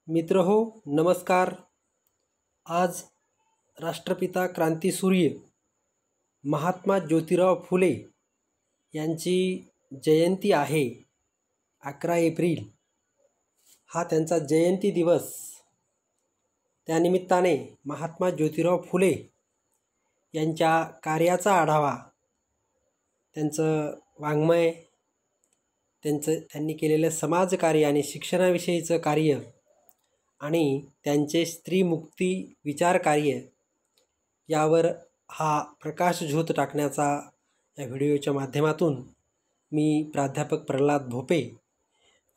मित्रहो नमस्कार। आज राष्ट्रपिता क्रांतीसूर्य महात्मा ज्योतिराव फुले यांची जयंती आहे। 11 एप्रिल हा त्यांचा जयंती दिवस। त्यानिमित्ताने महात्मा ज्योतिराव फुले यांच्या कार्याचा आढावा, त्यांचं वाङ्मय, त्यांनी केलेलं समाजकार्य आणि शिक्षणाविषयीचं कार्य आणि त्यांचे स्त्रीमुक्ती विचारकार्य यावर हा प्रकाशझोत टाकण्याचा या व्हिडिओच्या माध्यमातून मी प्राध्यापक प्रल्हाद भोपे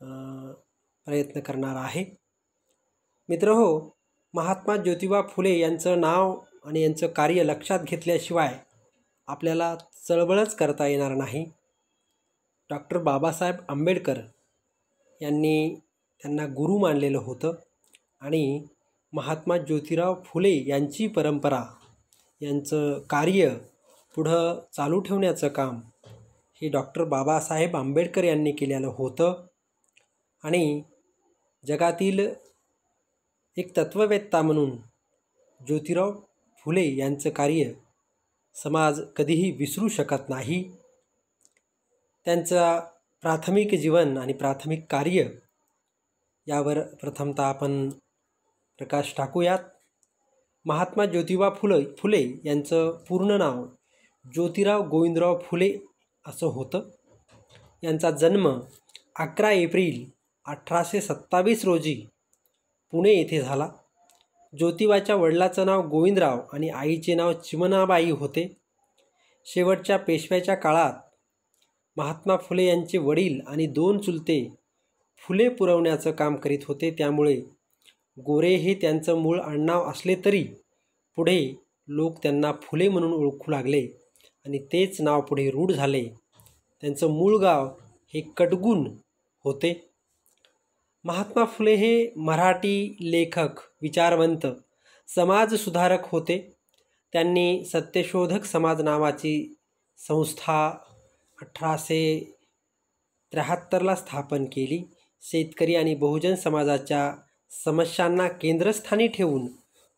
प्रयत्न करणार आहे। मित्रहो, महात्मा ज्योतिबा फुले यांचं नाव आणि यांचं कार्य लक्षात घेतल्याशिवाय आपल्याला चळवळच करता येणार नाही। डॉक्टर बाबासाहेब आंबेडकर यांनी त्यांना गुरु मानलेलं होतं आणि महात्मा ज्योतिराव फुले यांची परंपरा, यांचं कार्य पुढं चालू ठेवण्याचं काम हे डॉक्टर बाबासाहेब आंबेडकर यांनी केलेलं होतं। आणि जगातील एक तत्ववेत्ता म्हणून ज्योतिराव फुले यांचं कार्य समाज कधीही विसरू शकत नाही। त्यांचा प्राथमिक जीवन आणि प्राथमिक कार्य यावर प्रथमतः आपण प्रकाश टाकूयात। महात्मा ज्योतिबा फुले यांचं पूर्ण नाव ज्योतिराव गोविंदराव फुले असं होतं। यांचा जन्म 11 एप्रिल 1827 रोजी पुणे येथे झाला। ज्योतिबाच्या वडिलाचं नाव गोविंदराव आणि आईचे नाव चिमणाबाई होते। शेवटच्या पेशव्याच्या काळात महात्मा फुले यांचे वडील आणि 2 चुलते फुले पुरवण्याचं काम करीत होते। त्यामुळे गोरे हे त्यांचं मूळ आडनाव असले तरी पुढे लोक त्यांना फुले म्हणून ओळखू लागले आणि तेच नाव पुढे रूढ झाले। त्यांचं मूळ गाव हे कडगुण होते। महात्मा फुले हे मराठी लेखक, विचारवंत, समाजसुधारक होते। त्यांनी सत्यशोधक समाज नावाची संस्था 1873ला स्थापन केली। शेतकरी आणि बहुजन समाजाच्या समस्यांना केंद्रस्थानी ठेवून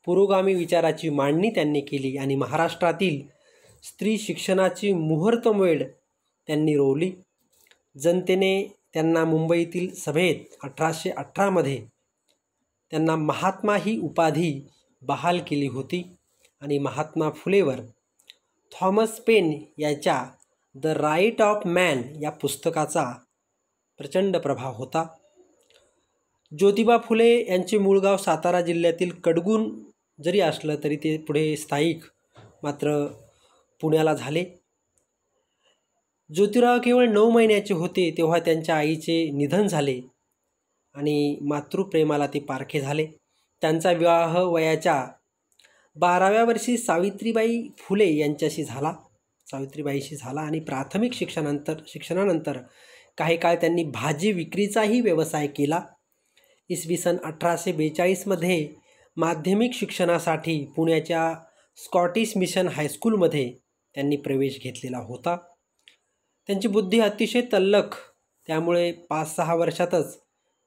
पुरोगामी विचाराची मांडणी त्यांनी केली आणि महाराष्ट्रातील स्त्री शिक्षणाची मुहूर्तमेढ त्यांनी रोवली। जनतेने त्यांना मुंबईतील सभेत 1818मध्ये त्यांना महात्मा ही उपाधी बहाल केली होती आणि महात्मा फुलेवर थॉमस पेन याच्या द राईट ऑफ मॅन या पुस्तकाचा प्रचंड प्रभाव होता। ज्योतिबा फुले यांचे मूळ गाव सातारा जिल्ह्यातील कडगुण जरी असलं तरी ते पुढे स्थायिक मात्र पुण्याला झाले। ज्योतिराव केवळ 9 महिन्याचे होते तेव्हा त्यांच्या आईचे निधन झाले आणि मातृप्रेमाला ते पारखे झाले। त्यांचा विवाह वयाच्या 12व्या वर्षी सावित्रीबाई फुले यांच्याशी झाला आणि प्राथमिक शिक्षणानंतर काही काळ त्यांनी भाजी विक्रीचाही व्यवसाय केला। इसवी सन 1842मध्ये माध्यमिक शिक्षणासाठी पुण्याच्या स्कॉटिश मिशन हायस्कूलमध्ये त्यांनी प्रवेश घेतलेला होता। त्यांची बुद्धी अतिशय तल्लख, त्यामुळे 5-6 वर्षातच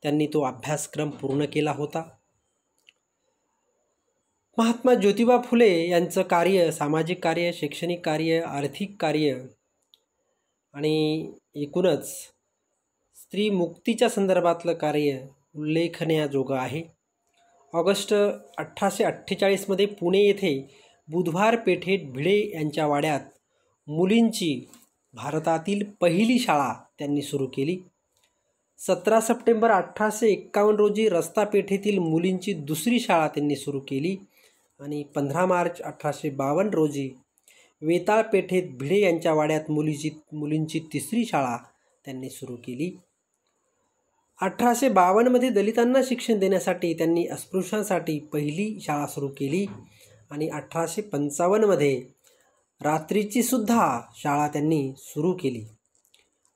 त्यांनी तो अभ्यासक्रम पूर्ण केला होता। महात्मा ज्योतिबा फुले यांचं कार्य, सामाजिक कार्य, शैक्षणिक कार्य, आर्थिक कार्य आणि एकूणच स्त्री मुक्तीच्या संदर्भातलं कार्य उल्लेखण्याजोगं आहे। ऑगस्ट 1848मध्ये पुणे येथे बुधवार पेठेत भिडे यांच्या वाड्यात मुलींची भारतातील पहिली शाळा त्यांनी सुरू केली। 17 सप्टेंबर 1851 रोजी रस्ता पेठेतील मुलींची दुसरी शाळा त्यांनी सुरू केली आणि 15 मार्च 1852 रोजी वेताळ पेठेत भिडे यांच्या वाड्यात मुलींची तिसरी शाळा त्यांनी सुरू केली। 1852मध्ये दलितांना शिक्षण देण्यासाठी त्यांनी अस्पृश्यांसाठी पहिली शाळा सुरू केली आणि 1855मध्ये रात्रीची सुद्धा शाळा त्यांनी सुरू केली।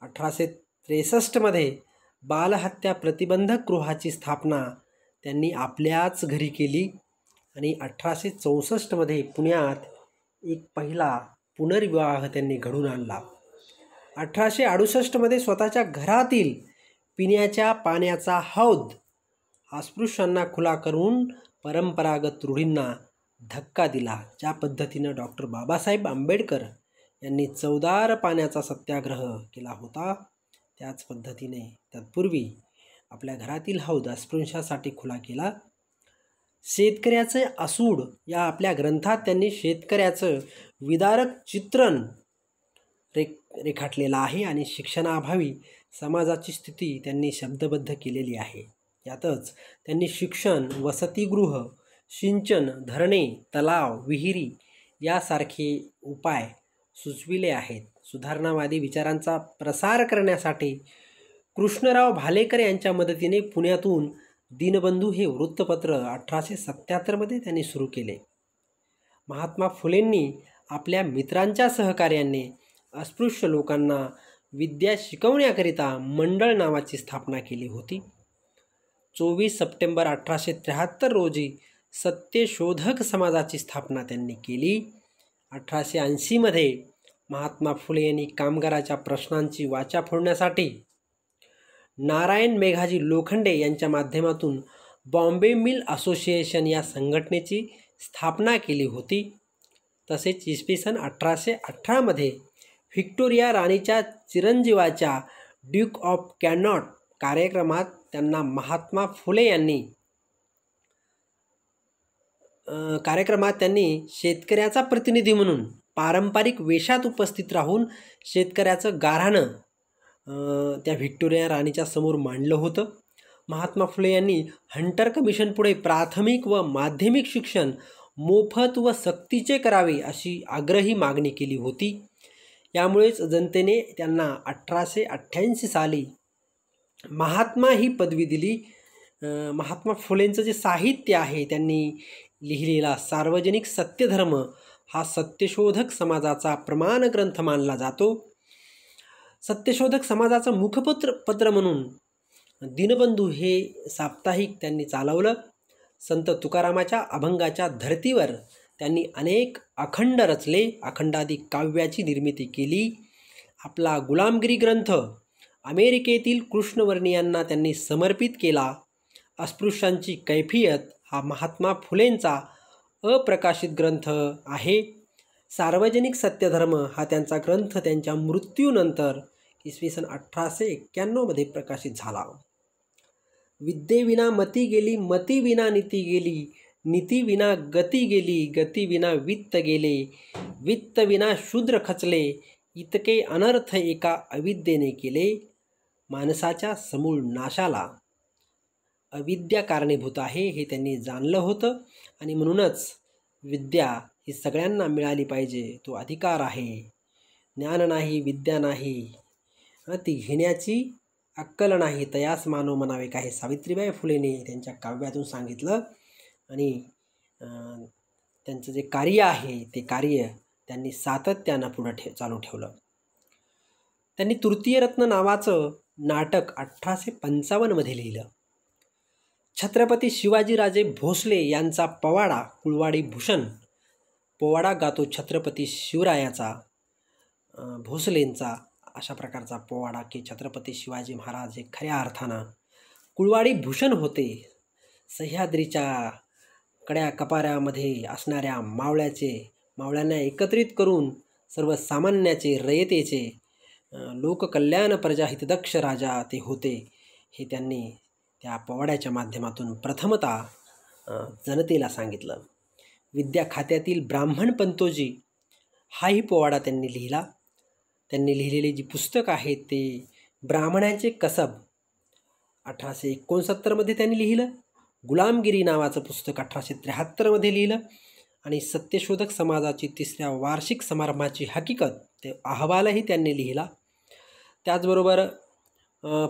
1863मध्ये बालहत्या प्रतिबंधक गृहाची स्थापना त्यांनी आपल्याच घरी केली आणि 1864मध्ये पुण्यात एक पहिला पुनर्विवाह त्यांनी घडून आणला। 1868मध्ये स्वतःच्या घरातील पिण्याच्या पाण्याचा हौद अस्पृश्यांना खुला करून परंपरागत रूढींना धक्का दिला. ज्या पद्धतीनं डॉक्टर बाबासाहेब आंबेडकर यांनी 14 पाण्याचा सत्याग्रह केला होता, त्याच पद्धतीने तत्पूर्वी आपल्या घरातील हौद अस्पृश्यांसाठी खुला केला. शेतकऱ्याचे आसूड या आपल्या ग्रंथात त्यांनी शेतकऱ्याचं विदारक चित्रण रेखाटलेलं आहे आणि शिक्षणाअभावी समाजाची स्थिती त्यांनी शब्दबद्ध केलेली आहे. यातच त्यांनी शिक्षण, वसतिगृह, सिंचन, धरणे, तलाव, विहिरी यासारखे उपाय सुचविले आहेत. सुधारणावादी विचारांचा प्रसार करण्यासाठी कृष्णराव भालेकर यांच्या मदतीने पुण्यातून दीनबंधू हे वृत्तपत्र 1877 त्यांनी सुरू केले. महात्मा फुलेंनी आपल्या मित्रांच्या सहकार्याने अस्पृश्य लोकांना विद्या शिकवण्याकरिता मंडळ नावाची स्थापना केली होती. 24 सप्टेंबर 1873 रोजी सत्यशोधक समाजाची स्थापना त्यांनी केली. 1880 महात्मा फुले यांनी कामगाराच्या प्रश्नांची वाचा फोडण्यासाठी नारायण मेघाजी लोखंडे यांच्या माध्यमातून बॉम्बे मिल असोसिएशन या संघटनेची स्थापना केली होती. तसेच इसवी सन 1818 व्हिक्टोरिया राणीच्या चिरंजीवाच्या ड्यूक ऑफ कॅनॉट कार्यक्रमात त्यांना महात्मा फुले यांनी शेतकऱ्याचा प्रतिनिधी म्हणून पारंपरिक वेशात उपस्थित राहून शेतकऱ्याचं गाऱ्हाणं त्या व्हिक्टोरिया राणीच्या समोर मांडलं होतं. महात्मा फुले यांनी हंटर कमिशनपुढे प्राथमिक व माध्यमिक शिक्षण मोफत व सक्तीचे करावे अशी आग्रही मागणी केली होती. यामुळेच जनतेने त्यांना 1888 साली महात्मा ही पदवी दिली. महात्मा फुलेंचं जे साहित्य आहे त्यांनी लिहिलेला सार्वजनिक सत्यधर्म हा सत्यशोधक समाजाचा प्रमाण ग्रंथ मानला जातो. सत्यशोधक समाजाचं मुखपत्र म्हणून दीनबंधू हे साप्ताहिक त्यांनी चालवलं. संत तुकारामाच्या अभंगाच्या धर्तीवर त्यांनी अनेक अखंड रचले. अखंडादी काव्याची निर्मिती केली. आपला गुलामगिरी ग्रंथ अमेरिकेतील कृष्णवर्णियांना त्यांनी समर्पित केला. अस्पृश्यांची कैफियत हा महात्मा फुलेंचा अप्रकाशित ग्रंथ आहे. सार्वजनिक सत्यधर्म हा त्यांचा ग्रंथ त्यांच्या मृत्यूनंतर इसवी सन 1891 प्रकाशित झाला. विद्येविना मती गेली, मतीविना नीती गेली, नीतीविना गती गेली, गतीविना वित्त गेले, वित्तविना शूद्र खचले, इतके अनर्थ एका अविद्येने केले. माणसाच्या समूळ नाशाला अविद्या कारणीभूत आहे हे त्यांनी जाणलं होतं आणि म्हणूनच विद्या ही सगळ्यांना मिळाली पाहिजे, तो अधिकार आहे. ज्ञान नाही, विद्या नाही, ती घेण्याची अक्कल नाही, तयास मानव म्हणावे काय, सावित्रीबाई फुलेने त्यांच्या काव्यातून सांगितलं. आणि त्यांचं जे कार्य आहे ते कार्य त्यांनी सातत्यानं पुढं चालू ठेवलं. त्यांनी तृतीयरत्न नावाचं नाटक 1855 लिहिलं. छत्रपती शिवाजीराजे भोसले यांचा पोवाडा कुळवाडी भूषण पोवाडा गातो छत्रपती शिवरायाचा, भोसलेंचा अशा प्रकारचा पोवाडा की छत्रपती शिवाजी महाराज हे खऱ्या अर्थानं कुळवाडी भूषण होते. सह्याद्रीच्या कड्या कपाऱ्यामध्ये असणाऱ्या मावळ्यांना एकत्रित करून सर्वसामान्याचे, रयतेचे, लोककल्याण प्रजाहितदक्ष राजा ते होते. हे त्यांनी त्या पोवाड्याच्या माध्यमातून प्रथमतः जनतेला सांगितलं. विद्या खात्यातील ब्राह्मण पंतोजी हाही पोवाडा त्यांनी लिहिला. त्यांनी लिहिलेली जी पुस्तक आहेत ते ब्राह्मणांचे कसब 1869 त्यांनी लिहिलं. गुलामगिरी नावाचं पुस्तक 1873 लिहिलं आणि सत्यशोधक समाजाची 3ऱ्या वार्षिक समारंभाची हकीकत ते अहवालही त्यांनी लिहिला. त्याचबरोबर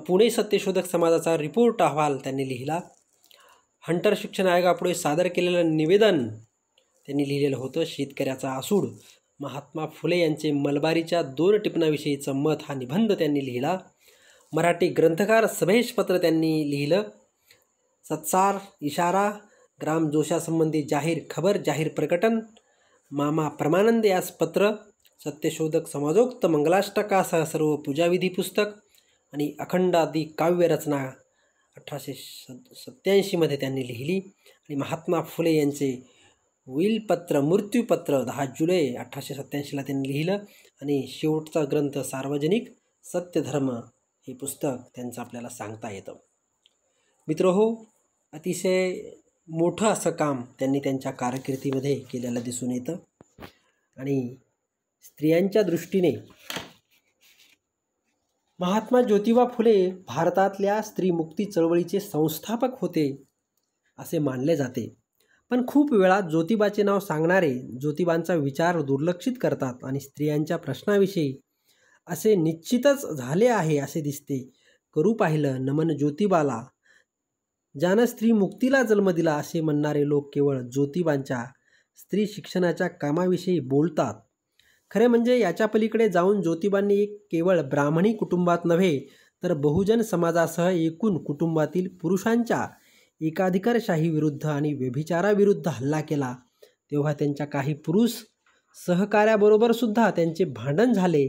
पुणे सत्यशोधक समाजाचा रिपोर्ट अहवाल त्यांनी लिहिला. हंटर शिक्षण आयोगापुढे सादर केलेलं निवेदन त्यांनी लिहिलेलं होतं. शेतकऱ्याचा आसूड महात्मा फुले यांचे मलबारीच्या 2 टिपणाविषयीचं मत हा निबंध त्यांनी लिहिला. मराठी ग्रंथकार सभेश पत्र त्यांनी लिहिलं. सत्सार इशारा ग्रामजोशासंबंधी जाहीर खबर जाहीर प्रकटन मामा परमानंद यास पत्र सत्यशोधक समाजोक्त मंगलाष्टकासह सर्व पूजाविधी पुस्तक आणि अखंडादी काव्यरचना 1887मध्ये त्यांनी लिहिली आणि महात्मा फुले यांचे मृत्यूपत्र 10 जुलै 1887ला त्यांनी लिहिलं आणि शेवटचा ग्रंथ सार्वजनिक सत्यधर्म हे पुस्तक त्यांचं आपल्याला सांगता येतं. मित्रहो, अतिशय मोठं असं काम त्यांनी त्यांच्या कारकिर्दीमध्ये केलेलं दिसून येतं आणि स्त्रियांच्या दृष्टीने महात्मा ज्योतिबा फुले भारतातल्या स्त्रीमुक्ती चळवळीचे संस्थापक होते असे मानले जाते. पण खूप वेळा ज्योतिबाचे नाव सांगणारे ज्योतिबांचा विचार दुर्लक्षित करतात आणि स्त्रियांच्या प्रश्नाविषयी असे निश्चितच झाले आहे असे दिसते. करू पाहिलं नमन ज्योतिबाला, ज्यानं स्त्री मुक्तीला जन्म दिला असे म्हणणारे लोक केवळ ज्योतिबांच्या स्त्री शिक्षणाच्या कामाविषयी बोलतात. खरे म्हणजे याच्या पलीकडे जाऊन ज्योतिबांनी एक केवळ ब्राह्मणी कुटुंबात नव्हे तर बहुजन समाजासह एकूण कुटुंबातील पुरुषांच्या एकाधिकारशाही विरुद्ध आणि व्यभिचाराविरुद्ध हल्ला केला. तेव्हा त्यांच्या काही पुरुष सहकार्याबरोबर सुद्धा त्यांचे भांडण झाले.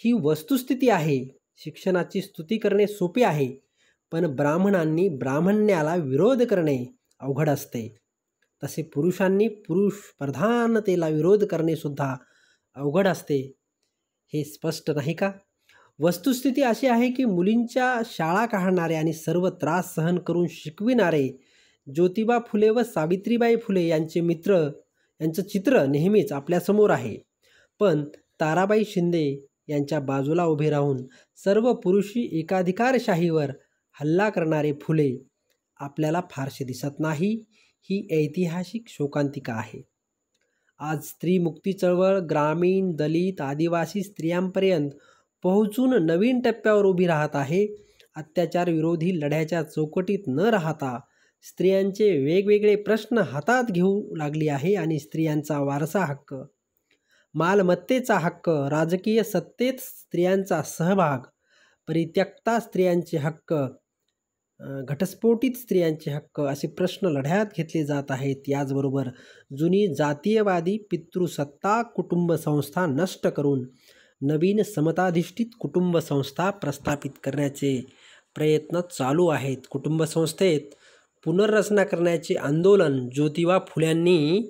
ही वस्तुस्थिती आहे. शिक्षणाची स्तुती करणे सोपे आहे, पण ब्राह्मणांनी ब्राह्मण्याला विरोध करणे अवघड असते. तसे पुरुषांनी पुरुष प्रधानतेला विरोध करणे सुद्धा अवघड असते. हे स्पष्ट नाही का? वस्तुस्थिती अशी आहे की मुलींच्या शाळा काढणारे आणि सर्व त्रास सहन करून शिकविणारे ज्योतिबा फुले व सावित्रीबाई फुले यांचं चित्र नेहमीच आपल्यासमोर आहे. पण ताराबाई शिंदे यांच्या बाजूला उभे राहून सर्व पुरुषी एकाधिकारशाहीवर हल्ला करणारे फुले आपल्याला फारसे दिसत नाही. ही ऐतिहासिक शोकांतिका आहे. आज स्त्री मुक्ती चळवळ ग्रामीण, दलित, आदिवासी स्त्रियांपर्यंत पोहोचून नवीन टप्प्यावर उभी राहत आहे. अत्याचार विरोधी लढ्याच्या चौकटीत न राहता स्त्रियांचे वेगवेगळे प्रश्न हातात घेऊ लागली आहे आणि स्त्रियांचा वारसा हक्क, मालमत्तेचा हक्क, राजकीय सत्तेत स्त्रियांचा सहभाग, परित्यक्ता स्त्रियांचे हक्क, घटस्फोटित स्त्रियांचे हक्क असे प्रश्न लढ्यात घेतले जात आहेत. याचबरोबर जुनी जातीयवादी पितृसत्ता कुटुंब संस्था नष्ट करून नवीन समताधिष्ठित कुटुंब संस्था प्रस्थापित करण्याचे प्रयत्न चालू आहेत. कुटुंब संस्थेत पुनर्रचना करण्याचे आंदोलन ज्योतिबा फुल्यांनी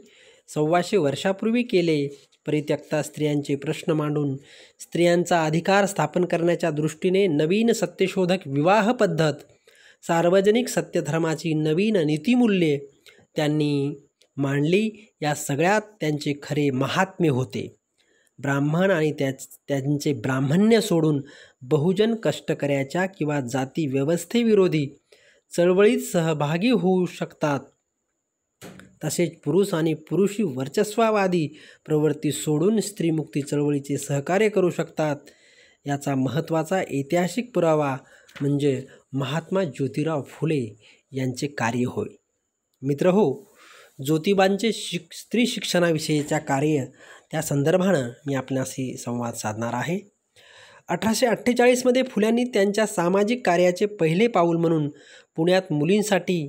125 वर्षापूर्वी केले. परित्यक्ता स्त्रियांचे प्रश्न मांडून स्त्रियांचा अधिकार स्थापन करण्याच्या दृष्टीने नवीन सत्यशोधक विवाह पद्धत, सार्वजनिक सत्यधर्माची नवीन नीतिमूल्ये त्यांनी मांडली. या सगळ्यात त्यांचे खरे महात्म्य होते. ब्राह्मण आणि त्यांचे ब्राह्मण्य सोडून बहुजन कष्टकऱ्याच्या किंवा जाती व्यवस्थेविरोधी चळवळीत सहभागी होऊ शकतात. तसेच पुरुष आणि पुरुषी वर्चस्ववादी प्रवृत्ती सोडून स्त्रीमुक्ती चळवळीचे सहकार्य करू शकतात. याचा महत्त्वाचा ऐतिहासिक पुरावा म्हणजे महात्मा ज्योतिराव फुले यांचे कार्य होय. मित्रहो, ज्योतिबांचे स्त्री शिक्षणाविषयीच्या कार्य त्या संदर्भानं मी आपल्याशी संवाद साधणार आहे. 1848मध्ये फुल्यांनी त्यांच्या सामाजिक कार्याचे पहिले पाऊल म्हणून पुण्यात मुलींसाठी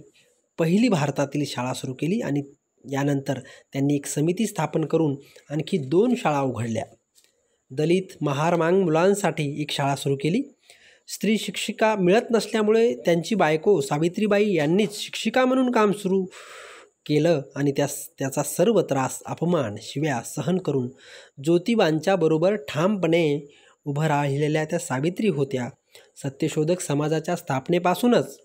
पहिली भारतातील शाळा सुरू केली आणि यानंतर त्यांनी एक समिती स्थापन करून आणखी 2 शाळा उघडल्या. दलित महारमांग मुलांसाठी एक शाळा सुरू केली. स्त्री शिक्षिका मिळत नसल्यामुळे त्यांची बायको सावित्रीबाई यांनीच शिक्षिका म्हणून काम सुरू केलं आणि त्याचा सर्व त्रास, अपमान, शिव्या सहन करून ज्योतिबांच्या बरोबर ठामपणे उभं राहिलेल्या त्या सावित्री होत्या. सत्यशोधक समाजाच्या स्थापनेपासूनच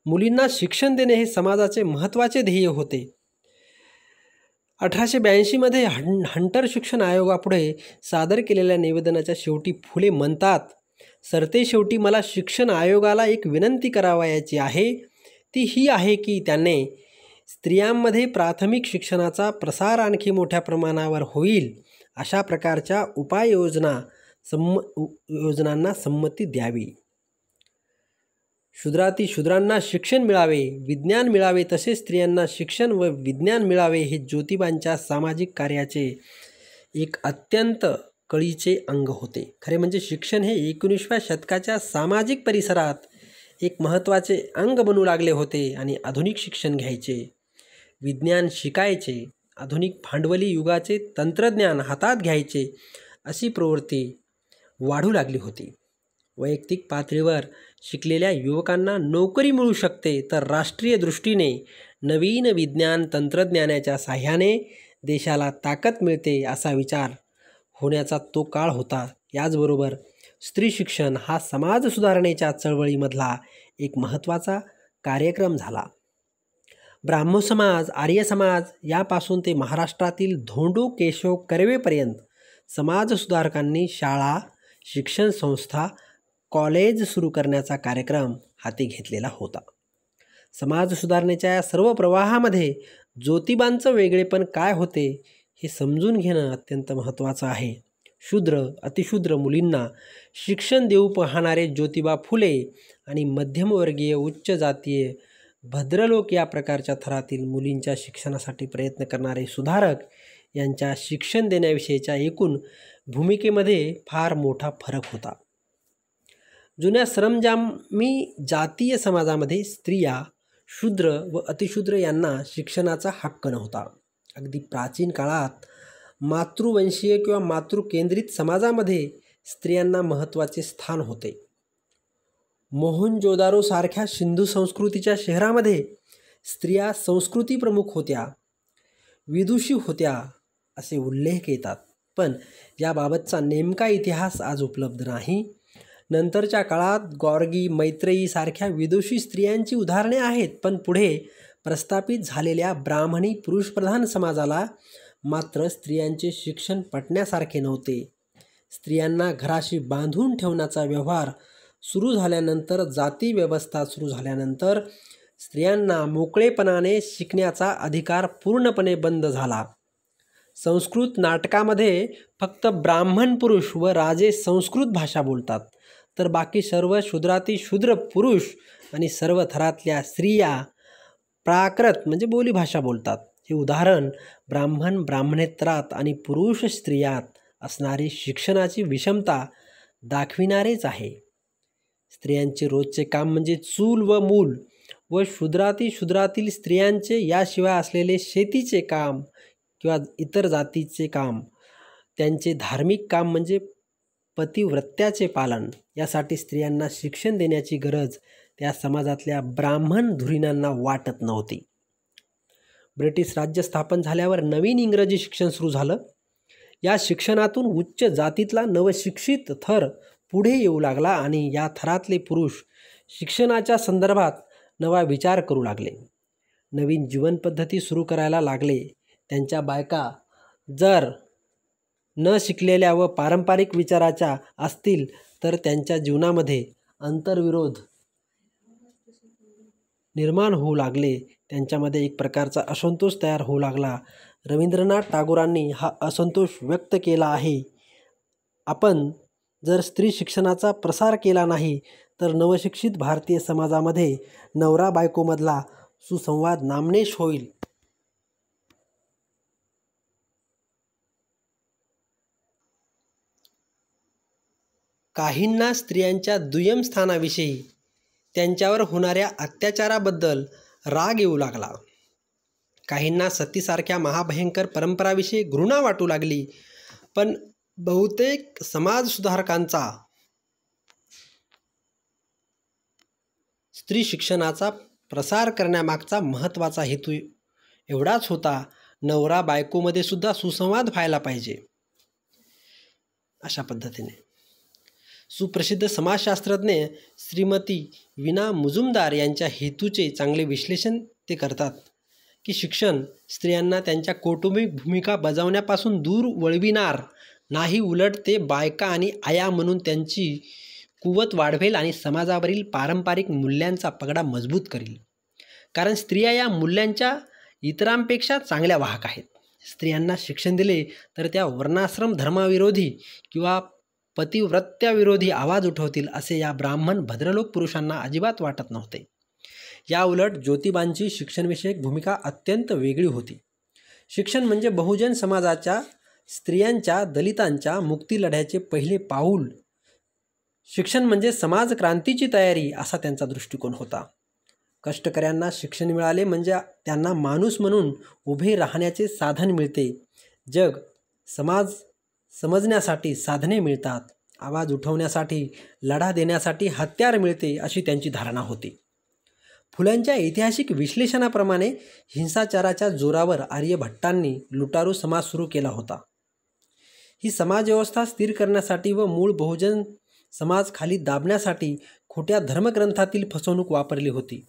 मुलींना शिक्षण देणे हे समाजाचे महत्त्वाचे ध्येय होते. 1882मध्ये हंटर शिक्षण आयोगापुढे सादर केलेल्या निवेदनाच्या शेवटी फुले म्हणतात, सरते शेवटी मला शिक्षण आयोगाला एक विनंती करावयाची आहे. ती ही आहे की त्याने स्त्रियांमध्ये प्राथमिक शिक्षणाचा प्रसार आणखी मोठ्या प्रमाणावर होईल अशा प्रकारच्या योजनांना संमती द्यावी. शूद्रांना शिक्षण मिळावे, विज्ञान मिळावे, तसेच स्त्रियांना शिक्षण व विज्ञान मिळावे हे ज्योतिबांच्या सामाजिक कार्याचे एक अत्यंत कळीचे अंग होते. खरे म्हणजे शिक्षण हे 19व्या शतकाच्या सामाजिक परिसरात एक महत्त्वाचे अंग बनू लागले होते आणि आधुनिक शिक्षण घ्यायचे, विज्ञान शिकायचे, आधुनिक भांडवली युगाचे तंत्रज्ञान हातात घ्यायचे अशी प्रवृत्ती वाढू लागली होती. वैयक्तिक पातळीवर शिकलेल्या युवकांना नोकरी मिळू शकते, तर राष्ट्रीय दृष्टीने नवीन विज्ञान तंत्रज्ञानाच्या साहाय्याने देशाला ताकद मिळते असा विचार होण्याचा तो काळ होता. याचबरोबर स्त्री शिक्षण हा समाज सुधारणेच्या चळवळीमधला एक महत्त्वाचा कार्यक्रम झाला. ब्राह्मो समाज, आर्य समाज यापासून ते महाराष्ट्रातील धोंडू केशव कर्वेपर्यंत समाजसुधारकांनी शाळा, शिक्षण संस्था, कॉलेज सुरू करण्याचा कार्यक्रम हाती घेतलेला होता. समाज सुधारणेच्या या सर्व प्रवाहामध्ये ज्योतिबांचं वेगळेपण काय होते हे समजून घेणं अत्यंत महत्त्वाचं आहे. शूद्र, अतिशूद्र मुलींना शिक्षण देऊ पाहणारे ज्योतिबा फुले आणि मध्यमवर्गीय, उच्च जातीय, भद्रलोक या प्रकारच्या थरातील मुलींच्या शिक्षणासाठी प्रयत्न करणारे सुधारक यांच्या शिक्षण देण्याविषयीच्या एकूण भूमिकेमध्ये फार मोठा फरक होता. जुन्या सरंजामी जातीय समाजामध्ये स्त्रिया, शूद्र व अतिशूद्र यांना शिक्षणाचा हक्क नव्हता. अगदी प्राचीन काळात मातृवंशीय किंवा मातृकेंद्रित समाजामध्ये स्त्रियांना महत्त्वाचे स्थान होते. मोहनजोदारो सारख्या सिंधू संस्कृतीच्या शहरामध्ये स्त्रिया संस्कृती प्रमुख होत्या, विदुषी होत्या असे उल्लेख येतात. पण याबाबतचा नेमका इतिहास आज उपलब्ध नाही. नंतरच्या काळात गॉर्गी, मैत्रेयी सारख्या विदुषी स्त्रियांची उदाहरणे आहेत. पण पुढे प्रस्थापित झालेल्या ब्राह्मणी पुरुषप्रधान समाजाला मात्र स्त्रियांचे शिक्षण पटण्यासारखे नव्हते. स्त्रियांना घराशी बांधून ठेवण्याचा व्यवहार सुरू झाल्यानंतर, जाती व्यवस्था सुरू झाल्यानंतर स्त्रियांना मोकळेपणाने शिकण्याचा अधिकार पूर्णपणे बंद झाला. संस्कृत नाटकामध्ये फक्त ब्राह्मण पुरुष व राजे संस्कृत भाषा बोलतात, तर बाकी सर्व शूद्रातिशूद्र पुरुष आणि सर्व थरातल्या स्त्रिया प्राकृत म्हणजे बोलीभाषा बोलतात. हे उदाहरण ब्राह्मणेतरात आणि पुरुष स्त्रियात असणारी शिक्षणाची विषमता दाखविणारेच आहे. स्त्रियांचे रोजचे काम म्हणजे चूल व मूल व शूद्रातील स्त्रियांचे याशिवाय असलेले शेतीचे काम किंवा इतर जातीचे काम. त्यांचे धार्मिक काम म्हणजे पतिव्रत्याचे पालन. यासाठी स्त्रियांना शिक्षण देण्याची गरज त्या समाजातल्या ब्राह्मण धुरीणांना वाटत नव्हती. ब्रिटिश राज्य स्थापन झाल्यावर नवीन इंग्रजी शिक्षण सुरू झालं. या शिक्षणातून उच्च जातीतला नवशिक्षित थर पुढे येऊ लागला आणि या थरातले पुरुष शिक्षणाच्या संदर्भात नवा विचार करू लागले, नवीन जीवनपद्धती सुरू करायला लागले. त्यांच्या बायका जर न शिकलेल्या व पारंपरिक विचाराच्या असतील तर त्यांच्या जीवनामध्ये अंतर्विरोध निर्माण होऊ लागले. त्यांच्यामध्ये एक प्रकारचा असंतोष तयार होऊ लागला. रवींद्रनाथ टागोरांनी हा असंतोष व्यक्त केला आहे. आपण जर स्त्री शिक्षणाचा प्रसार केला नाही तर नवशिक्षित भारतीय समाजामध्ये नवरा बायकोमधला सुसंवाद नामशेष होईल. काहींना स्त्रियांच्या दुय्यम स्थानाविषयी, त्यांच्यावर होणाऱ्या अत्याचाराबद्दल राग येऊ लागला. काहींना सतीसारख्या महाभयंकर परंपराविषयी घृणा वाटू लागली. पण बहुतेक समाजसुधारकांचा स्त्री शिक्षणाचा प्रसार करण्यामागचा महत्त्वाचा हेतू एवढाच होता, नवरा बायकोमध्ये सुद्धा सुसंवाद व्हायला पाहिजे. अशा पद्धतीने सुप्रसिद्ध समाजशास्त्रज्ञ श्रीमती वीणा मुजुमदार यांच्या हेतूचे चांगले विश्लेषण ते करतात की शिक्षण स्त्रियांना त्यांच्या कौटुंबिक भूमिका बजावण्यापासून दूर वळविणार नाही, उलट ते बायका आणि आया म्हणून त्यांची कुवत वाढवेल आणि समाजावरील पारंपरिक मूल्यांचा पगडा मजबूत करेल. कारण स्त्रिया या मूल्यांच्या इतरांपेक्षा चांगल्या वाहक आहेत. स्त्रियांना शिक्षण दिले तर त्या वर्णाश्रम धर्माविरोधी किंवा पतिव्रत्याविरोधी आवाज उठवतील असे या ब्राह्मण भद्रलोक पुरुषांना अजिबात वाटत नव्हते. याउलट ज्योतिबांची शिक्षणविषयक भूमिका अत्यंत वेगळी होती. शिक्षण म्हणजे बहुजन समाजाच्या, स्त्रियांच्या, दलितांच्या मुक्तीलढ्याचे पहिले पाऊल. शिक्षण म्हणजे समाजक्रांतीची तयारी असा त्यांचा दृष्टिकोन होता. कष्टकऱ्यांना शिक्षण मिळाले म्हणजे त्यांना माणूस म्हणून उभे राहण्याचे साधन मिळते. जग, समाज समजण्यासाठी साधने मिळतात. आवाज उठवण्यासाठी, लढा देण्यासाठी हत्यार मिळते अशी त्यांची धारणा होती. फुल्यांच्या ऐतिहासिक विश्लेषणाप्रमाणे हिंसाचाराच्या जोरावर आर्यभट्टांनी लुटारू समाज सुरू केला होता. ही समाजव्यवस्था स्थिर करण्यासाठी व मूळ बहुजन समाज खाली दाबण्यासाठी खोट्या धर्मग्रंथातील फसवणूक वापरली होती.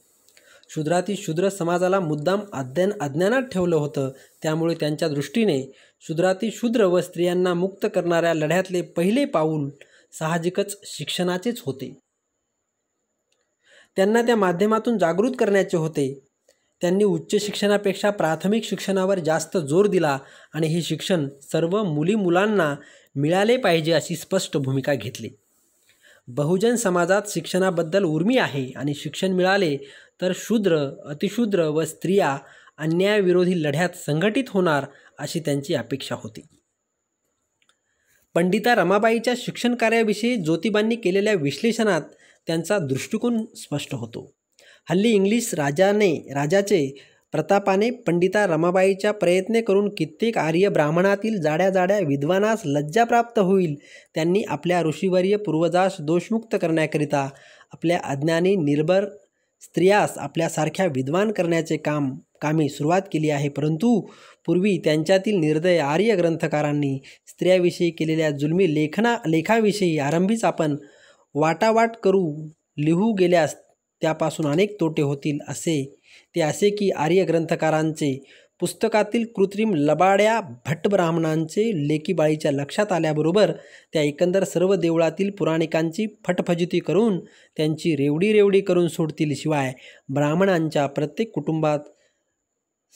शूद्रातील शूद्र समाजाला मुद्दाम अज्ञानात ठेवलं होतं. त्यामुळे त्यांच्या दृष्टीने शूद्रातील शूद्र व स्त्रियांना मुक्त करणाऱ्या लढ्यातले पहिले पाऊल साहजिकच शिक्षणाचेच होते. त्यांना त्या माध्यमातून जागृत करण्याचे होते. त्यांनी उच्च शिक्षणापेक्षा प्राथमिक शिक्षणावर जास्त जोर दिला आणि हे शिक्षण सर्व मुलीमुलांना मिळाले पाहिजे अशी स्पष्ट भूमिका घेतली. बहुजन समाजात शिक्षणाबद्दल उर्मी आहे आणि शिक्षण मिळाले तर शूद्र, अतिशूद्र व स्त्रिया अन्यायाविरोधी लढ्यात संघटित होणार अशी त्यांची अपेक्षा होती. पंडिता रमाबाईच्या शिक्षण कार्याविषयी ज्योतिबांनी केलेल्या विश्लेषणात त्यांचा दृष्टिकोन स्पष्ट होतो. हल्ली इंग्लिश राजाचे प्रतापाने पंडिता रमाबाईच्या प्रयत्न करून कित्येक आर्य ब्राह्मणातील जाड्या जाड्या विद्वानास लज्जा प्राप्त होईल. त्यांनी आपल्या ऋषीवर्य पूर्वजास दोषमुक्त करण्याकरिता आपल्या अज्ञानी निर्भर स्त्रियास आपल्यासारख्या विद्वान करण्याचे कामी सुरुवात केली आहे. परंतु पूर्वी त्यांच्यातील निर्दय आर्य ग्रंथकारांनी स्त्रियाविषयी केलेल्या जुलमी लेखाविषयी आरंभीच आपण वाटावाट लिहू गेल्यास त्यापासून अनेक तोटे होतील. असे की आर्य ग्रंथकारांचे पुस्तकातील कृत्रिम लबाड्या भटब्राह्मणांचे लेकीबाळीच्या लक्षात आल्याबरोबर त्या एकंदर सर्व देवळातील पुराणिकांची फटफजिती करून त्यांची रेवडी करून सोडतील. शिवाय ब्राह्मणांच्या प्रत्येक कुटुंबात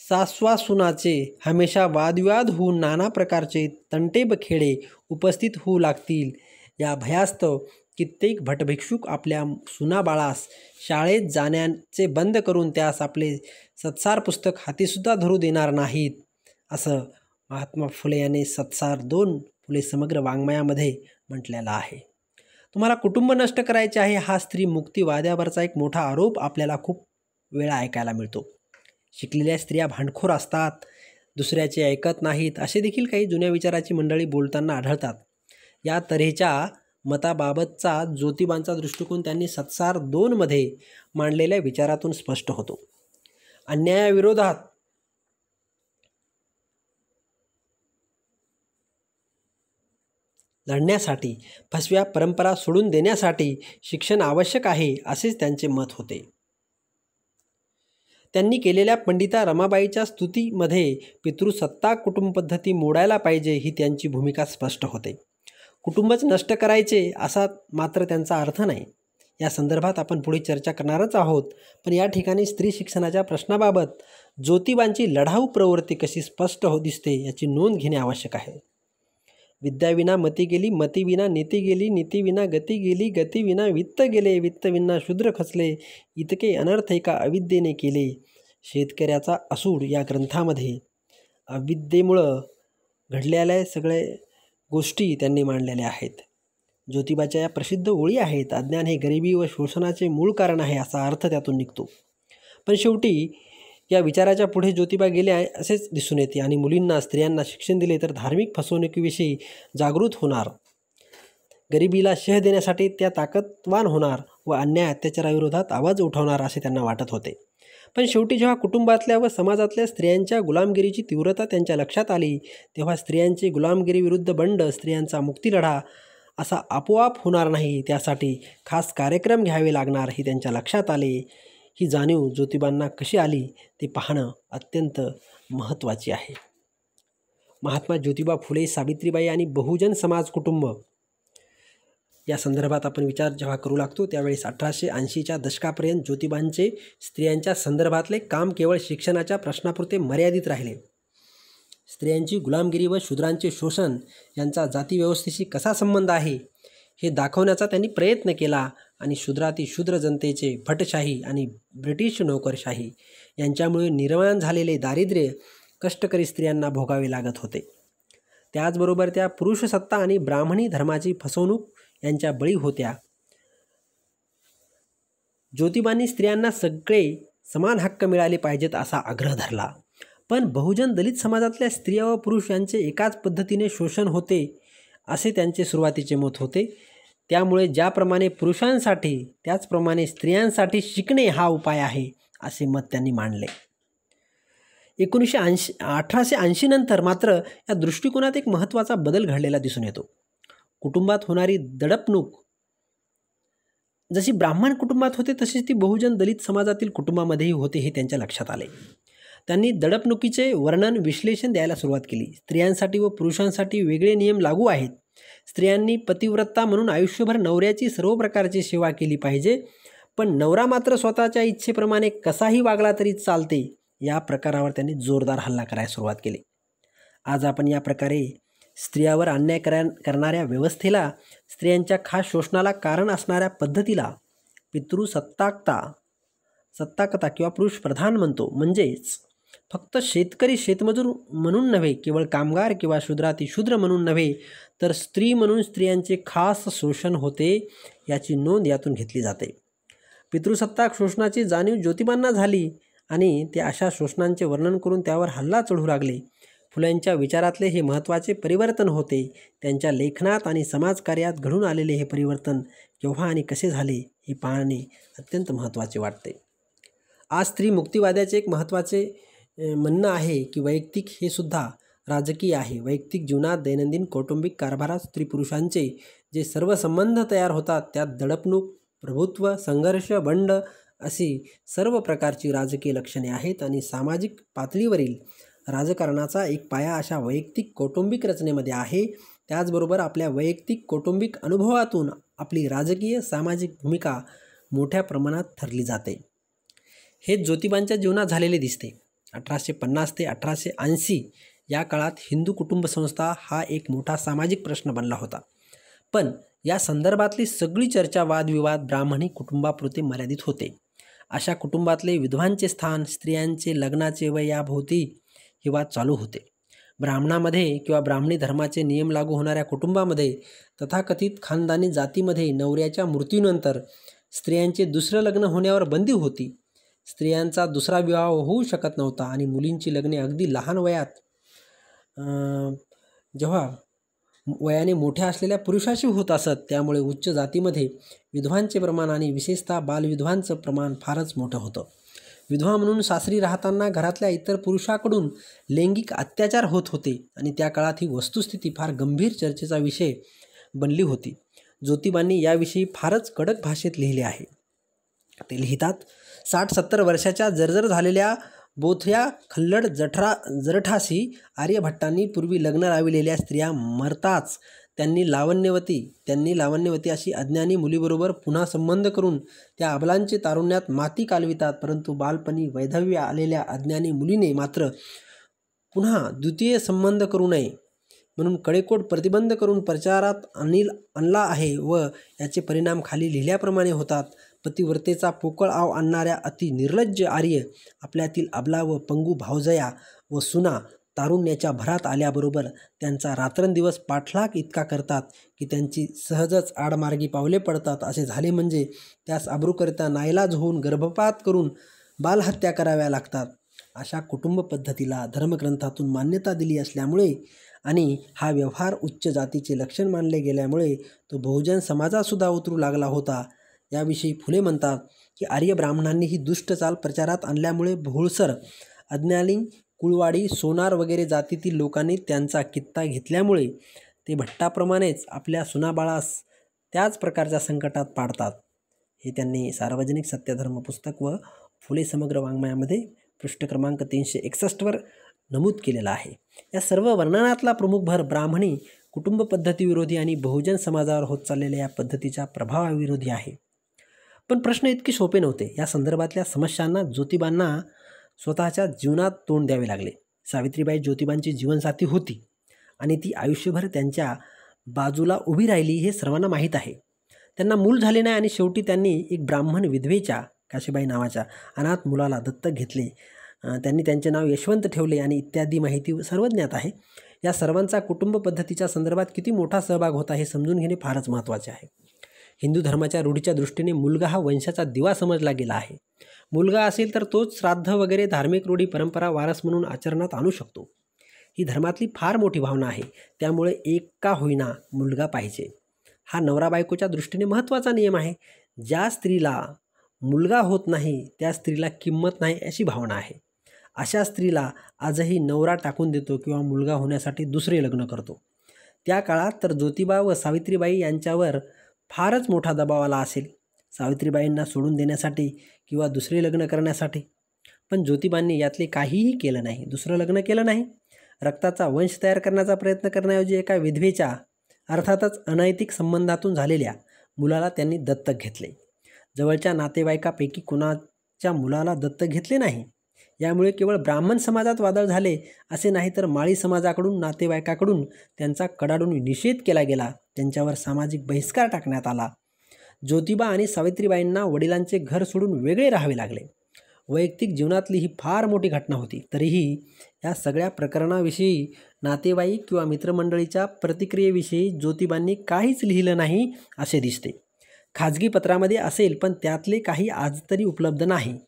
सासवासुनाचे हमेशा वादविवाद होऊन नाना प्रकारचे तंटेबखेडे उपस्थित होऊ लागतील. या भयास्तव कित्येक भटभिक्षुक आपल्या सुनाबाळास शाळेत जाण्याचे बंद करून त्यास आपले सत्सार पुस्तक हातीसुद्धा धरू देणार नाहीत, असं महात्मा फुले यांनी सत्सार 2 फुले समग्र वाङ्मयामध्ये म्हटलेला आहे. तुम्हाला कुटुंब नष्ट करायचे आहे हा स्त्री मुक्तीवाद्यावरचा एक मोठा आरोप आपल्याला खूप वेळा ऐकायला मिळतो. शिकलेल्या स्त्रिया भांडखोर असतात, दुसऱ्याचे ऐकत नाहीत असे देखील काही जुन्या विचाराची मंडळी बोलताना आढळतात. या तऱ्हेच्या मताबाबतचा ज्योतिबांचा दृष्टिकोन त्यांनी सत्सार 2 मध्ये मांडलेल्या विचारातून स्पष्ट होतो. अन्यायाविरोधात लढण्यासाठी, फसव्या परंपरा सोडून देण्यासाठी शिक्षण आवश्यक आहे असेच त्यांचे मत होते. त्यांनी केलेल्या पंडिता रमाबाईच्या स्तुतीमध्ये पितृसत्ताक कुटुंब पद्धती मोडायला पाहिजे ही त्यांची भूमिका स्पष्ट होते. कुटुंबच नष्ट करायचे असा मात्र त्यांचा अर्थ नाही. या संदर्भात आपण पुढे चर्चा करणारच आहोत. पण या ठिकाणी स्त्री शिक्षणाच्या प्रश्नाबाबत ज्योतिबांची लढाऊ प्रवृत्ती कशी स्पष्ट दिसते याची नोंद घेणे आवश्यक आहे. विद्याविना मती गेली, मतीविना नीती गेली, नीतीविना गती गेली, गतीविना वित्त गेले, वित्तविना शूद्र खचले, इतके अनर्थ एका अविद्येने केले. शेतकऱ्याचा असूड या ग्रंथामध्ये अविद्येमुळं घडलेल्या सगळे गोष्टी त्यांनी मांडलेल्या आहेत. ज्योतिबाच्या या प्रसिद्ध ओळी आहेत, अज्ञान हे गरिबी व शोषणाचे मूळ कारण आहे असा अर्थ त्यातून निघतो. पण शेवटी या विचाराच्या पुढे ज्योतिबा गेले असेच दिसून येते आणि मुलींना, स्त्रियांना शिक्षण दिले तर धार्मिक फसवणुकीविषयी जागृत होणार, गरिबीला शह देण्यासाठी त्या ताकदवान होणार व अन्याय अत्याचाराविरोधात आवाज उठवणार असे त्यांना वाटत होते. पण शेवटी जेव्हा कुटुंबातल्या व समाजातल्या स्त्रियांच्या गुलामगिरीची तीव्रता त्यांच्या लक्षात आली तेव्हा स्त्रियांची गुलामगिरीविरुद्ध बंड, स्त्रियांचा मुक्तीलढा असा आपोआप होणार नाही, त्यासाठी खास कार्यक्रम घ्यावे लागणार हे त्यांच्या लक्षात आले. ही जाणीव ज्योतिबांना कशी आली ते पाहणं अत्यंत महत्त्वाचे आहे. महात्मा ज्योतिबा फुले, सावित्रीबाई आणि बहुजन समाज कुटुंब या संदर्भात आपण विचार जेव्हा करू लागतो त्यावेळेस 1880च्या दशकापर्यंत ज्योतिबांचे स्त्रियांच्या संदर्भातले काम केवळ शिक्षणाच्या प्रश्नापुरते मर्यादित राहिले. स्त्रियांची गुलामगिरी व शूद्रांचे शोषण यांचा जातीव्यवस्थेशी कसा संबंध आहे हे दाखवण्याचा त्यांनी प्रयत्न केला आणि शूद्रातिशूद्र जनतेचे भटशाही आणि ब्रिटिश नोकरशाही यांच्यामुळे निर्माण झालेले दारिद्र्य कष्टकरी स्त्रियांना भोगावे लागत होते. त्याचबरोबर त्या पुरुषसत्ता आणि ब्राह्मणी धर्माची फसवणूक यांच्या बळी होत्या. ज्योतिबांनी स्त्रियांना सगळे समान हक्क मिळाले पाहिजेत असा आग्रह धरला. पण बहुजन दलित समाजातल्या स्त्रिया व पुरुष यांचे एकाच पद्धतीने शोषण होते असे त्यांचे सुरुवातीचे मत होते. त्यामुळे ज्याप्रमाणे पुरुषांसाठी त्याचप्रमाणे स्त्रियांसाठी शिकणे हा उपाय आहे असे मत त्यांनी मांडले. 1880 नंतर मात्र या दृष्टिकोनात एक महत्त्वाचा बदल घडलेला दिसून येतो. कुटुंबात होणारी दडपणूक जशी ब्राह्मण कुटुंबात होते तशीच ती बहुजन दलित समाजातील कुटुंबामध्येही होते हे त्यांच्या लक्षात आले. त्यांनी दडपणुकीचे वर्णन विश्लेषण द्यायला सुरुवात केली. स्त्रियांसाठी व पुरुषांसाठी वेगळे नियम लागू आहेत. स्त्रियांनी पतिव्रता म्हणून आयुष्यभर नवऱ्याची सर्व प्रकारची सेवा केली पाहिजे, पण नवरा मात्र स्वतःच्या इच्छेप्रमाणे कसाही वागला तरी चालते या प्रकारावर त्यांनी जोरदार हल्ला करायला सुरुवात केली. आज आपण या प्रकारे स्त्रियावर अन्याय करणाऱ्या व्यवस्थेला, स्त्रियांच्या खास शोषणाला कारण असणाऱ्या पद्धतीला पितृसत्ताकता किंवा पुरुष प्रधान म्हणतो. म्हणजेच फक्त शेतकरी शेतमजूर म्हणून नव्हे, केवळ कामगार किंवा शूद्रातिशूद्र म्हणून नव्हे, तर स्त्री म्हणून स्त्रियांचे खास शोषण होते याची नोंद यातून घेतली जाते. पितृसत्ताक शोषणाची जाणीव ज्योतिबांना झाली आणि ते अशा शोषणांचे वर्णन करून त्यावर हल्ला चढू लागले. फुल्यांच्या विचारातले हे महत्त्वाचे परिवर्तन होते. त्यांच्या लेखनात आणि समाजकार्यात घडून आलेले हे परिवर्तन केव्हा आणि कसे झाले हे पाहणे अत्यंत महत्त्वाचे वाटते. आज स्त्री मुक्तिवाद्याचे एक महत्त्वाचे म्हणणं आहे की वैयक्तिक हे सुद्धा राजकीय आहे. वैयक्तिक जीवनात, दैनंदिन कौटुंबिक कारभारात स्त्री पुरुषांचे जे सर्व संबंध तयार होतात त्यात दडपणूक, प्रभुत्व, संघर्ष, बंड अशी सर्व प्रकारची राजकीय लक्षणे आहेत आणि सामाजिक पातळीवरील राजकारणाचा एक पाया अशा वैयक्तिक कौटुंबिक रचनेमध्ये आहे. त्याचबरोबर आपल्या वैयक्तिक कौटुंबिक अनुभवातून आपली राजकीय सामाजिक भूमिका मोठ्या प्रमाणात ठरली जाते. हे ज्योतिबांच्या जीवनात झालेले दिसते. 1850 ते 1880 या काळात हिंदू कुटुंब संस्था हा एक मोठा सामाजिक प्रश्न बनला होता. पण या संदर्भातली सगळी चर्चा, वादविवाद ब्राह्मणी कुटुंबापुरते मर्यादित होते. अशा कुटुंबातले विधवांचे स्थान, स्त्रियांचे लग्नाचे वय याभोवती हे वाद चालू होते. ब्राह्मणामध्ये किंवा ब्राह्मणी धर्माचे नियम लागू होणाऱ्या कुटुंबामध्ये, तथाकथित खानदानी जातीमध्ये नवऱ्याच्या मृत्यूनंतर स्त्रियांचे दुसरं लग्न होण्यावर बंदी होती. स्त्रियांचा दुसरा विवाह होऊ शकत नव्हता आणि मुलींची लग्ने अगदी लहान वयात जेव्हा वयाने मोठ्या असलेल्या पुरुषाशी होत असत. त्यामुळे उच्च जातीमध्ये विधवांचे प्रमाण आणि विशेषतः बालविधवांचं प्रमाण फारच मोठं होतं. विधवा म्हणून सासरी राहताना घरातल्या इतर पुरुषाकडून लैंगिक अत्याचार होत होते आणि त्या काळात ही वस्तुस्थिती फार गंभीर चर्चेचा विषय बनली होती. ज्योतिबांनी याविषयी फारच कडक भाषेत लिहिले आहे. ते लिहितात, 60-70 वर्षाच्या जर्जर झालेल्या बोथऱ्या खल्लड जरठासी आर्यभट्टांनी पूर्वी लग्न लाविलेल्या स्त्रिया मरताच त्यांनी लावण्यवती अशी अज्ञानी मुलीबरोबर पुन्हा संबंध करून त्या अबलांचे तारुण्यात माती कालवितात. परंतु बालपणी वैधव्य आलेल्या अज्ञानी मुलीने मात्र पुन्हा द्वितीय संबंध करू नये म्हणून कडेकोट प्रतिबंध करून प्रचारात आणला आहे व याचे परिणाम खाली लिहिल्याप्रमाणे होतात. पतिव्रतेचा पोकळ आव आणणाऱ्या अति निर्लज्ज आर्य आपल्यातील अबला व पंगू भावजया व सुना तारुण्याच्या भरात आल्याबरोबर त्यांचा रात्रंदिवस पाठलाग इतका करतात की त्यांची सहजच आडमार्गी पावले पडतात. असे झाले म्हणजे त्यास अब्रूकरिता नाईलाज होऊन गर्भपात करून बालहत्या कराव्या लागतात. अशा कुटुंब पद्धतीला धर्मग्रंथातून मान्यता दिली असल्यामुळे आणि हा व्यवहार उच्च जातीचे लक्षण मानले गेल्यामुळे तो बहुजन समाजातसुद्धा उतरू लागला होता. याविषयी फुले म्हणतात की आर्य ब्राह्मणांनी ही दुष्ट चाल प्रचारात आणल्यामुळे भोळसर, अज्ञानी, कुळवाडी, सोनार वगैरे जातीतील लोकांनी त्यांचा कित्ता घेतल्यामुळे ते भट्टाप्रमाणेच आपल्या सुनाबाळास त्याच प्रकारच्या संकटात पाडतात. हे त्यांनी सार्वजनिक सत्यधर्म पुस्तक व फुले समग्र वाङ्मयामध्ये पृष्ठ क्रमांक 361 नमूद केलेला आहे. या सर्व वर्णनातला प्रमुख भर ब्राह्मणी कुटुंब पद्धतीविरोधी आणि बहुजन समाजावर होत चाललेल्या या पद्धतीच्या प्रभावाविरोधी आहे. पण प्रश्न इतके सोपे नव्हते. या संदर्भातल्या समस्यांना ज्योतिबांना स्वतःच्या जीवनात तोंड द्यावे लागले. सावित्रीबाई ज्योतिबांची जीवनसाथी होती आणि ती आयुष्यभर त्यांच्या बाजूला उभी राहिली हे सर्वांना माहीत आहे. त्यांना मूल झाले नाही आणि शेवटी त्यांनी एक ब्राह्मण विधवेच्या, काशीबाई नावाच्या अनाथ मुलाला दत्तक घेतले. त्यांनी त्यांचे नाव यशवंत ठेवले आणि इत्यादी माहिती सर्वज्ञात आहे. या सर्वांचा कुटुंब पद्धतीच्या संदर्भात किती मोठा सहभाग होता हे समजून घेणे फारच महत्त्वाचे आहे. हिंदू धर्माच्या रूढीच्या दृष्टीने मुलगा हा वंशाचा दिवा समजला गेला आहे. मुलगा असेल तर तोच श्राद्ध वगैरे धार्मिक रूढी परंपरा वारस म्हणून आचरणात आणू शकतो. ही धर्मातली फार मोठी भावना आहे. त्यामुळे एक का होईना मुलगा पाहिजे हा नवरा बायकोच्या दृष्टीने महत्त्वाचा नियम आहे. ज्या स्त्रीला मुलगा होत नाही त्या स्त्रीला किंमत नाही अशी भावना आहे. अशा स्त्रीला आजही नवरा टाकून देतो किंवा मुलगा होण्यासाठी दुसरे लग्न करतो. त्या काळात तर ज्योतिबा व सावित्रीबाई यांच्यावर फारच मोठा दबाव आला असेल, सावित्रीबाईंना सोडून देण्यासाठी किंवा दुसरे लग्न करण्यासाठी. पण ज्योतिबांनी यातले काहीही केलं नाही, दुसरं लग्न केलं नाही. रक्ताचा वंश तयार करण्याचा प्रयत्न करण्याऐवजी एका विधवेच्या, अर्थातच अनैतिक संबंधातून झालेल्या मुलाला त्यांनी दत्तक घेतले. जवळच्या नातेवाईकापैकी कोणाच्या मुलाला दत्तक घेतले नाही. यामुळे केवळ ब्राह्मण समाजात वादळ झाले असे नाही, तर माळी समाजाकडून, नातेवाईकाकडून त्यांचा कडाडून निषेध केला गेला. त्यांच्यावर सामाजिक बहिष्कार टाकण्यात आला. ज्योतिबा आणि सावित्रीबाईंना वडिलांचे घर सोडून वेगळे राहावे लागले. वैयक्तिक जीवनातली ही फार मोठी घटना होती. तरीही या सगळ्या प्रकरणाविषयी नातेवाईक किंवा मित्रमंडळीच्या प्रतिक्रियेविषयी ज्योतिबांनी काहीच लिहिलं नाही असे दिसते. खाजगी पत्रामध्ये असेल, पण त्यातले काही आज तरी उपलब्ध नाही.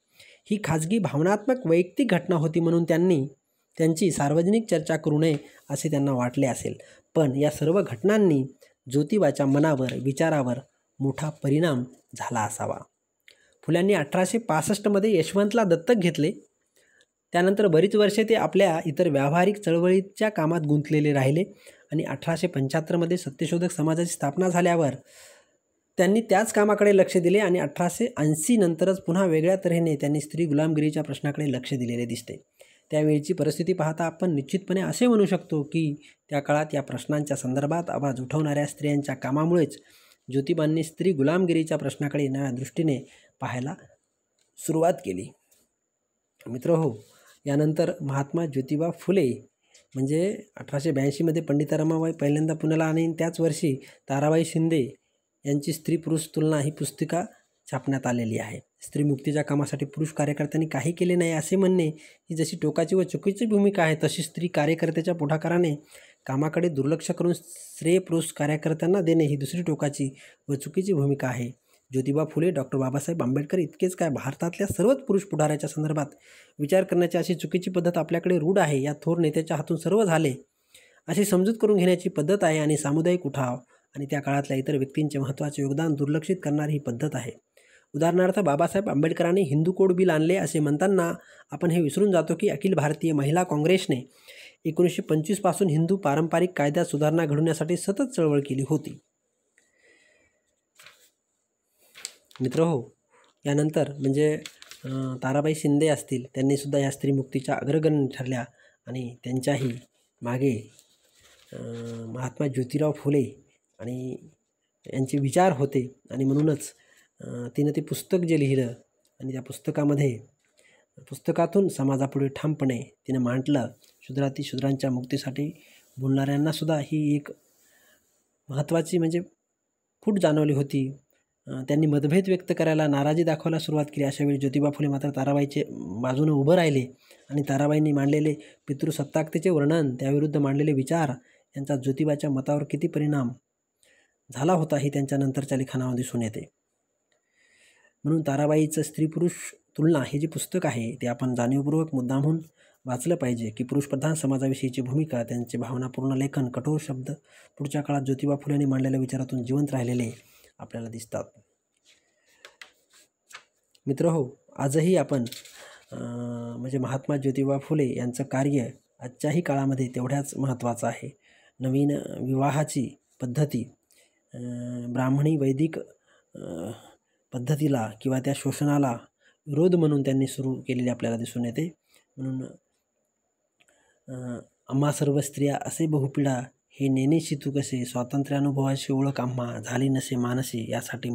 ही खाजगी भावनात्मक वैयक्तिक घटना होती म्हणून त्यांची सार्वजनिक चर्चा करू नये असे त्यांना वाटले असेल. पण या सर्व घटनांनी ज्योतिबाच्या मनावर, विचारावर मोठा परिणाम झाला असावा. फुल्यांनी 1865मध्ये यशवंतला दत्तक घेतले. त्यानंतर बरीच वर्षे ते आपल्या इतर व्यावहारिक चळवळीच्या कामात गुंतलेले राहिले आणि 1875मध्ये सत्यशोधक समाजाची स्थापना झाल्यावर त्यांनी त्याच कामाकडे लक्ष दिले आणि 1880 नंतरच पुन्हा वेगळ्या तऱ्हेने त्यांनी स्त्री गुलामगिरीच्या प्रश्नाकडे लक्ष दिलेले दिसते. त्यावेळची परिस्थिती पाहता आपण निश्चितपणे असे म्हणू शकतो की त्या काळात या प्रश्नांच्या संदर्भात आवाज उठवणाऱ्या स्त्रियांच्या कामामुळेच ज्योतिबांनी स्त्री गुलामगिरीच्या प्रश्नाकडे नव्या दृष्टीने पाहायला सुरुवात केली. मित्रहो, यानंतर महात्मा ज्योतिबा फुले म्हणजे 1882मध्ये पंडिता रमाबाई पहिल्यांदा पुण्याला आणि त्याच वर्षी ताराबाई शिंदे यांची स्त्री पुरुष तुलना ही पुस्तिका छापण्यात आलेली आहे. स्त्रीमुक्तीच्या कामासाठी पुरुष कार्यकर्त्यांनी काही केले नाही असे म्हणणे ही जशी टोकाची व चुकीची भूमिका आहे, तशी स्त्री कार्यकर्त्याच्या पुढाकाराने कामाकडे दुर्लक्ष करून श्रेय पुरुष कार्यकर्त्यांना देणे ही दुसरी टोकाची व चुकीची भूमिका आहे. ज्योतिबा फुले, डॉक्टर बाबासाहेब आंबेडकर इतकेच काय, भारतातल्या सर्वच पुरुष पुढाऱ्याच्या संदर्भात विचार करण्याची अशी चुकीची पद्धत आपल्याकडे रूढ आहे. या थोर नेत्याच्या हातून सर्व झाले अशी समजूत करून घेण्याची पद्धत आहे आणि सामुदायिक उठाव आणि त्या काळातल्या इतर व्यक्तींचे महत्त्वाचे योगदान दुर्लक्षित करणारी ही पद्धत आहे. उदाहरणार्थ, बाबासाहेब आंबेडकरांनी हिंदू कोड बिल आणले असे म्हणताना आपण हे विसरून जातो की अखिल भारतीय महिला काँग्रेसने 1925 पासून हिंदू पारंपरिक कायद्यात सुधारणा घडवण्यासाठी सतत चळवळ केली होती. मित्रहो, यानंतर म्हणजे ताराबाई शिंदे असतील, त्यांनीसुद्धा या स्त्रीमुक्तीच्या अग्रगण्य ठरल्या आणि त्यांच्याही मागे महात्मा ज्योतिराव फुले आणि यांचे विचार होते आणि म्हणूनच तिनं ते पुस्तक जे लिहिलं आणि त्या पुस्तकातून समाजापुढे ठामपणे तिनं मांडलं. शूद्रांच्या मुक्तीसाठी बोलणाऱ्यांनासुद्धा ही एक महत्त्वाची म्हणजे फूट जाणवली होती. त्यांनी मतभेद व्यक्त करायला, नाराजी दाखवायला सुरुवात केली. अशावेळी ज्योतिबा फुले मात्र ताराबाईचे बाजूने उभं राहिले आणि ताराबाईंनी मांडलेले पितृसत्ताकतेचे वर्णन, त्याविरुद्ध मांडलेले विचार यांचा ज्योतिबाच्या मतावर किती परिणाम झाला होता ही त्यांच्या नंतरच्या लिखाणावर दिसून येते. म्हणून ताराबाईचं स्त्री पुरुष तुलना हे जे पुस्तक आहे ते आपण जाणीवपूर्वक मुद्दामहून वाचलं पाहिजे की पुरुषप्रधान समाजाविषयीची भूमिका, त्यांचे भावनापूर्ण लेखन, कठोर शब्द पुढच्या काळात ज्योतिबा फुलेंनी मांडलेल्या विचारातून जिवंत राहिलेले आपल्याला दिसतात. मित्रहो, आजही आपण म्हणजे महात्मा ज्योतिबा फुले यांचं कार्य आजच्याही काळामध्ये तेवढ्याच महत्त्वाचं आहे. नवीन विवाहाची पद्धती, ब्राह्मणी वैदिक पद्धतीला किंवा त्या शोषणाला विरोध म्हणून त्यांनी सुरू केलेले आपल्याला दिसून येते. म्हणून आम्हा सर्व स्त्रिया असे बहुपिडा, हे नेनेशी तू कसे, स्वातंत्र्यानुभवाची ओळख आम्हा झाली नसे मानसी, यासाठी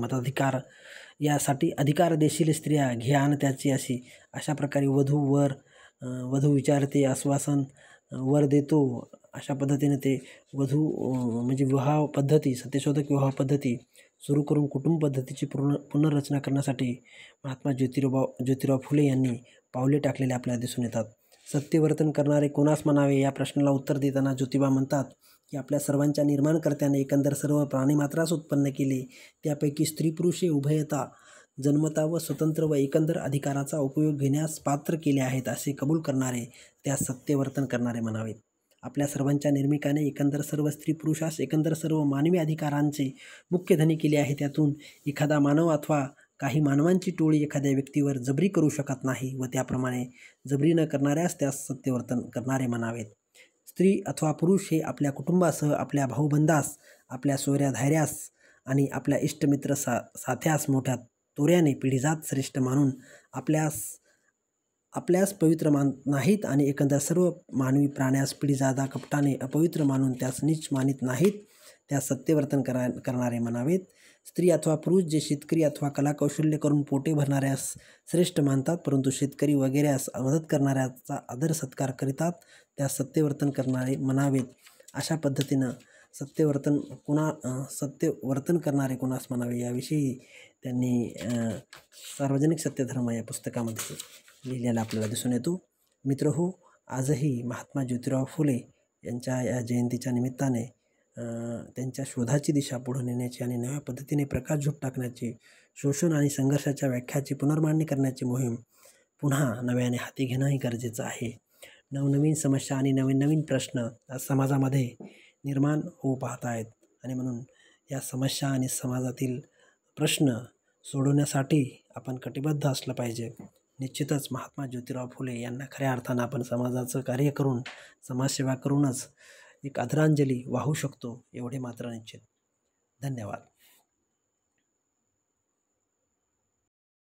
अधिकार देशील स्त्रिया, घे आण त्याची अशी. अशा प्रकारे वधू विचारते, आश्वासन वर देतो. अशा पद्धतीने ते म्हणजे विवाह पद्धती, सत्यशोधक विवाह पद्धती सुरू करून कुटुंब पद्धतीची पुनर्रचना करण्यासाठी महात्मा ज्योतिराव फुले यांनी पावले टाकलेले आपल्याला दिसून येतात. सत्यवर्तन करणारे कोणास म्हणावे या प्रश्नाला उत्तर देताना ज्योतिबा म्हणतात की आपल्या सर्वांच्या निर्माणकर्त्याने एकंदर सर्व प्राणिमात्रास उत्पन्न केले, त्यापैकी स्त्री पुरुष हे उभयता, जन्मता व स्वतंत्र व एकंदर अधिकाराचा उपयोग घेण्यास पात्र केले आहेत असे कबूल करणारे त्यास सत्यवर्तन करणारे म्हणावेत. आपल्या सर्वांच्या निर्मिकाने एकंदर सर्व स्त्री पुरुषास एकंदर सर्व मानवी अधिकारांचे मुख्य धनी केले आहे. त्यातून एखादा मानव अथवा काही मानवांची टोळी एखाद्या व्यक्तीवर जबरी करू शकत नाही व त्याप्रमाणे जबरी न करणाऱ्यास त्यास सत्यवर्तन करणारे म्हणावेत. स्त्री अथवा पुरुष हे आपल्या कुटुंबासह आपल्या भाऊबंधास, आपल्या सोयऱ्या धायऱ्यास आणि आपल्या इष्टमित्र साथ्यास मोठ्या तोऱ्याने पिढीजात श्रेष्ठ मानून आपल्यास पवित्र नाहीत आणि एकंदर सर्व मानवी प्राण्यास पिढीजादा कपटाने अपवित्र मानून त्यास नीच मानित नाहीत, त्यास सत्यवर्तन करणारे म्हणावेत. स्त्री अथवा पुरुष जे शेतकरी अथवा कलाकौशल्य करून पोटे भरणाऱ्यास श्रेष्ठ मानतात, परंतु शेतकरी वगैरेस मदत करणाऱ्याचा आदर सत्कार करीतात, त्यास सत्यवर्तन करणारे म्हणावेत. अशा पद्धतीनं सत्यवर्तन करणारे कोणास म्हणावे याविषयी त्यांनी सार्वजनिक सत्यधर्म या पुस्तकामध्ये लिहिलेला आपल्याला दिसून येतो. मित्रहो, आजही महात्मा ज्योतिराव फुले यांच्या या जयंतीच्या निमित्ताने त्यांच्या शोधाची दिशा पुढे नेण्याची आणि नव्या पद्धतीने प्रकाशझोत टाकण्याची, शोषण आणि संघर्षाच्या व्याख्याची पुनर्मांडणी करण्याची मोहीम पुन्हा नव्याने हाती घेणंही गरजेचं आहे. नवनवीन समस्या आणि नवीन नवीन प्रश्न आज समाजामध्ये निर्माण होऊ पाहत आहेत आणि म्हणून या समस्या आणि समाजातील प्रश्न सोडवण्यासाठी आपण कटिबद्ध असलं पाहिजे. निश्चितच महात्मा ज्योतिराव फुले यांना खऱ्या अर्थानं आपण समाजाचं कार्य करून, समाजसेवा करूनच एक आदरांजली वाहू शकतो, एवढे मात्र निश्चित. धन्यवाद.